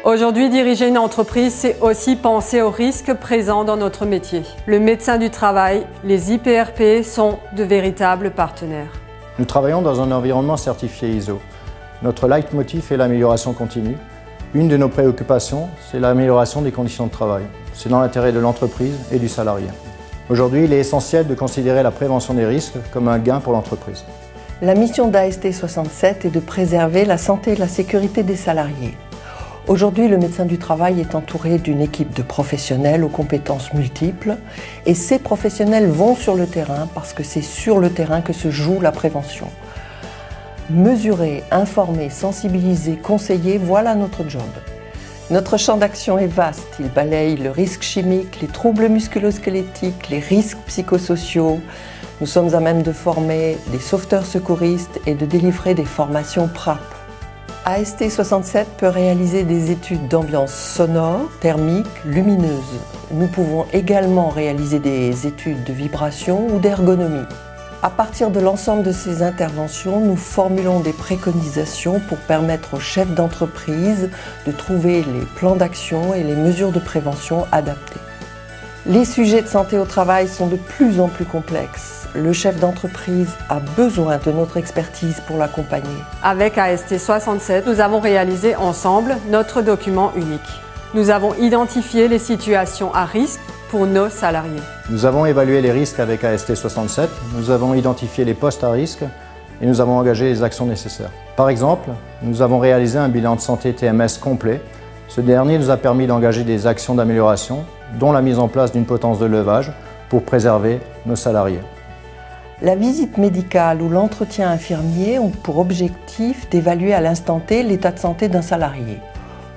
Aujourd'hui, diriger une entreprise, c'est aussi penser aux risques présents dans notre métier. Le médecin du travail, les IPRP sont de véritables partenaires. Nous travaillons dans un environnement certifié ISO. Notre leitmotiv est l'amélioration continue. Une de nos préoccupations, c'est l'amélioration des conditions de travail. C'est dans l'intérêt de l'entreprise et du salarié. Aujourd'hui, il est essentiel de considérer la prévention des risques comme un gain pour l'entreprise. La mission d'AST 67 est de préserver la santé et la sécurité des salariés. Aujourd'hui, le médecin du travail est entouré d'une équipe de professionnels aux compétences multiples et ces professionnels vont sur le terrain parce que c'est sur le terrain que se joue la prévention. Mesurer, informer, sensibiliser, conseiller, voilà notre job. Notre champ d'action est vaste, il balaye le risque chimique, les troubles musculo-squelettiques, les risques psychosociaux. Nous sommes à même de former des sauveteurs secouristes et de délivrer des formations PRAP. AST 67 peut réaliser des études d'ambiance sonore, thermique, lumineuse. Nous pouvons également réaliser des études de vibration ou d'ergonomie. À partir de l'ensemble de ces interventions, nous formulons des préconisations pour permettre aux chefs d'entreprise de trouver les plans d'action et les mesures de prévention adaptées. Les sujets de santé au travail sont de plus en plus complexes. Le chef d'entreprise a besoin de notre expertise pour l'accompagner. Avec AST 67, nous avons réalisé ensemble notre document unique. Nous avons identifié les situations à risque pour nos salariés. Nous avons évalué les risques avec AST 67, nous avons identifié les postes à risque et nous avons engagé les actions nécessaires. Par exemple, nous avons réalisé un bilan de santé TMS complet. Ce dernier nous a permis d'engager des actions d'amélioration, dont la mise en place d'une potence de levage pour préserver nos salariés. La visite médicale ou l'entretien infirmier ont pour objectif d'évaluer à l'instant T l'état de santé d'un salarié.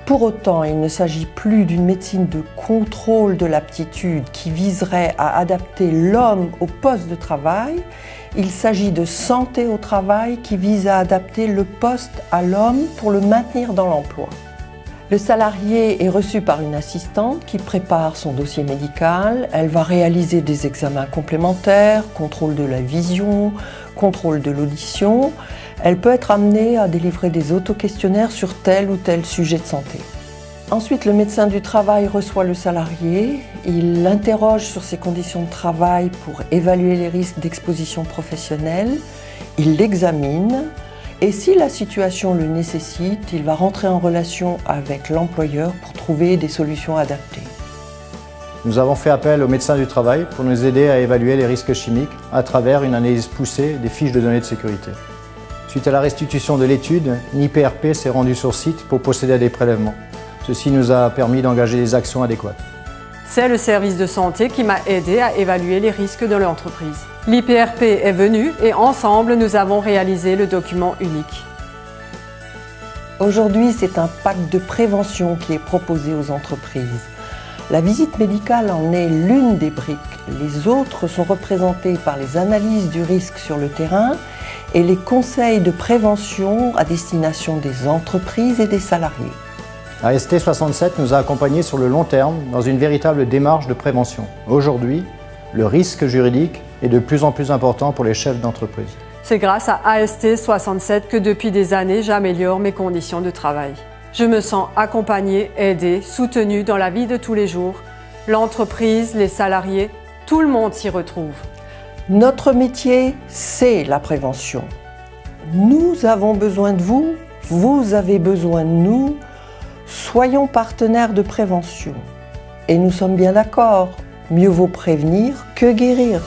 Pour autant, il ne s'agit plus d'une médecine de contrôle de l'aptitude qui viserait à adapter l'homme au poste de travail. Il s'agit de santé au travail qui vise à adapter le poste à l'homme pour le maintenir dans l'emploi. Le salarié est reçu par une assistante qui prépare son dossier médical. Elle va réaliser des examens complémentaires, contrôle de la vision, contrôle de l'audition. Elle peut être amenée à délivrer des auto-questionnaires sur tel ou tel sujet de santé. Ensuite, le médecin du travail reçoit le salarié. Il l'interroge sur ses conditions de travail pour évaluer les risques d'exposition professionnelle. Il l'examine. Et si la situation le nécessite, il va rentrer en relation avec l'employeur pour trouver des solutions adaptées. Nous avons fait appel aux médecins du travail pour nous aider à évaluer les risques chimiques à travers une analyse poussée des fiches de données de sécurité. Suite à la restitution de l'étude, une IPRP s'est rendue sur site pour procéder à des prélèvements. Ceci nous a permis d'engager des actions adéquates. C'est le service de santé qui m'a aidé à évaluer les risques de l'entreprise. L'IPRP est venu et ensemble, nous avons réalisé le document unique. Aujourd'hui, c'est un pack de prévention qui est proposé aux entreprises. La visite médicale en est l'une des briques. Les autres sont représentés par les analyses du risque sur le terrain et les conseils de prévention à destination des entreprises et des salariés. AST 67 nous a accompagnés sur le long terme dans une véritable démarche de prévention. Aujourd'hui, le risque juridique est de plus en plus important pour les chefs d'entreprise. C'est grâce à AST 67 que depuis des années, j'améliore mes conditions de travail. Je me sens accompagnée, aidée, soutenue dans la vie de tous les jours. L'entreprise, les salariés, tout le monde s'y retrouve. Notre métier, c'est la prévention. Nous avons besoin de vous, vous avez besoin de nous. Soyons partenaires de prévention. Et nous sommes bien d'accord, mieux vaut prévenir que guérir.